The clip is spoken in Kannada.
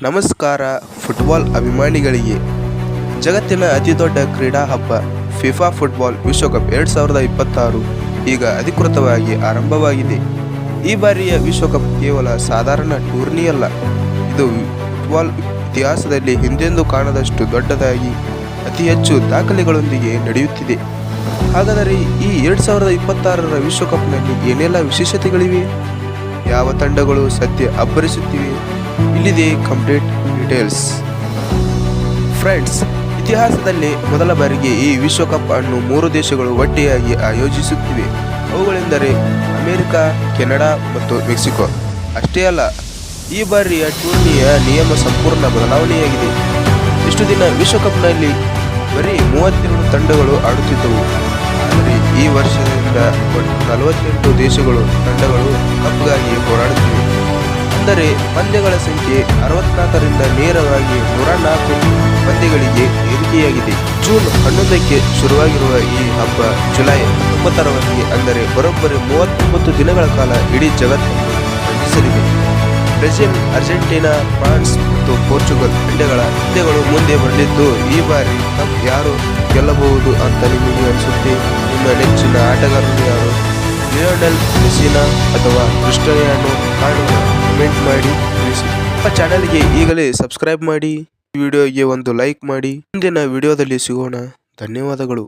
ನಮಸ್ಕಾರ ಫುಟ್ಬಾಲ್ ಅಭಿಮಾನಿಗಳಿಗೆ. ಜಗತ್ತಿನ ಅತಿದೊಡ್ಡ ಕ್ರೀಡಾ ಹಬ್ಬ ಫಿಫಾ ಫುಟ್ಬಾಲ್ ವಿಶ್ವಕಪ್ 2026 ಈಗ ಅಧಿಕೃತವಾಗಿ ಆರಂಭವಾಗಿದೆ. ಈ ಬಾರಿಯ ವಿಶ್ವಕಪ್ ಕೇವಲ ಸಾಧಾರಣ ಟೂರ್ನಿಯಲ್ಲ, ಇದು ಫುಟ್ಬಾಲ್ ಇತಿಹಾಸದಲ್ಲಿ ಹಿಂದೆಂದೂ ಕಾಣದಷ್ಟು ದೊಡ್ಡದಾಗಿ ಅತಿ ಹೆಚ್ಚು ದಾಖಲೆಗಳೊಂದಿಗೆ ನಡೆಯುತ್ತಿದೆ. ಹಾಗಾದರೆ ಈ 2026ರ ವಿಶ್ವಕಪ್ನಲ್ಲಿ ಏನೆಲ್ಲ ವಿಶೇಷತೆಗಳಿವೆ, ಯಾವ ತಂಡಗಳು ಸದ್ಯ ಅಬ್ಬರಿಸುತ್ತಿವೆ, ಇಲ್ಲಿದೆ ಕಂಪ್ಲೀಟ್ ಡೀಟೇಲ್ಸ್. ಫ್ರೆಂಡ್ಸ್, ಇತಿಹಾಸದಲ್ಲಿ ಮೊದಲ ಬಾರಿಗೆ ಈ ವಿಶ್ವಕಪ್ ಅನ್ನು 3 ದೇಶಗಳು ಒಟ್ಟಿಯಾಗಿ ಆಯೋಜಿಸುತ್ತಿವೆ. ಅವುಗಳೆಂದರೆ ಅಮೆರಿಕ, ಕೆನಡಾ ಮತ್ತು ಮೆಕ್ಸಿಕೋ. ಅಷ್ಟೇ ಅಲ್ಲ, ಈ ಬಾರಿಯ ಟೂರ್ನಿಯ ನಿಯಮ ಸಂಪೂರ್ಣ ಬದಲಾವಣೆಯಾಗಿದೆ. ಇಷ್ಟು ದಿನ ವಿಶ್ವಕಪ್ನಲ್ಲಿ ಬರೀ 32 ತಂಡಗಳು ಆಡುತ್ತಿದ್ದವು. ಆದರೆ ಈ ವರ್ಷದಿಂದ ಒಟ್ಟು 48 ದೇಶಗಳು ತಂಡಗಳು ಕಪ್ಗಾಗಿ ಹೋರಾಡುತ್ತಿವೆ. ಅಂದರೆ ಪಂದ್ಯಗಳ ಸಂಖ್ಯೆ 64ರಿಂದ ನೇರವಾಗಿ 104 ಪಂದ್ಯಗಳಿಗೆ ಏರಿಕೆಯಾಗಿದೆ. ಜೂನ್ 11ಕ್ಕೆ ಶುರುವಾಗಿರುವ ಈ ಹಬ್ಬ ಜುಲೈ 19ರವರೆಗೆ, ಅಂದರೆ ಬರೋಬ್ಬರಿ 39 ದಿನಗಳ ಕಾಲ ಇಡೀ ಜಗತ್ತನ್ನು ರಂಜಿಸಲಿದೆ. ಬ್ರೆಜಿಲ್, ಅರ್ಜೆಂಟೀನಾ, ಫ್ರಾನ್ಸ್ ಮತ್ತು ಪೋರ್ಚುಗಲ್ ಪಂದ್ಯಗಳು ಮುಂದೆ ಬರಲಿದ್ದು, ಈ ಬಾರಿ ಕಪ್ ಯಾರು ಗೆಲ್ಲಬಹುದು ಅಂತ ನಿಮಗೆ ಅನಿಸುತ್ತೆ? ನಿಮ್ಮ ನೆಚ್ಚಿನ ಆಟಗಾರರು ಯಾರು? ಲಿಯೋನೆಲ್ ಮೆಸ್ಸಿನಾ ಅಥವಾ ಕ್ರಿಸ್ಟಿಯಾನೋ ರೊನಾಲ್ಡೋ? ಕಮೆಂಟ್ ಮಾಡಿ ತಿಳಿಸಿ. ನಮ್ಮ ಚಾನಲ್ಗೆ ಈಗಲೇ ಸಬ್ಸ್ಕ್ರೈಬ್ ಮಾಡಿ, ಈ ವಿಡಿಯೋಗೆ ಒಂದು ಲೈಕ್ ಮಾಡಿ. ಮುಂದಿನ ವಿಡಿಯೋದಲ್ಲಿ ಸಿಗೋಣ. ಧನ್ಯವಾದಗಳು.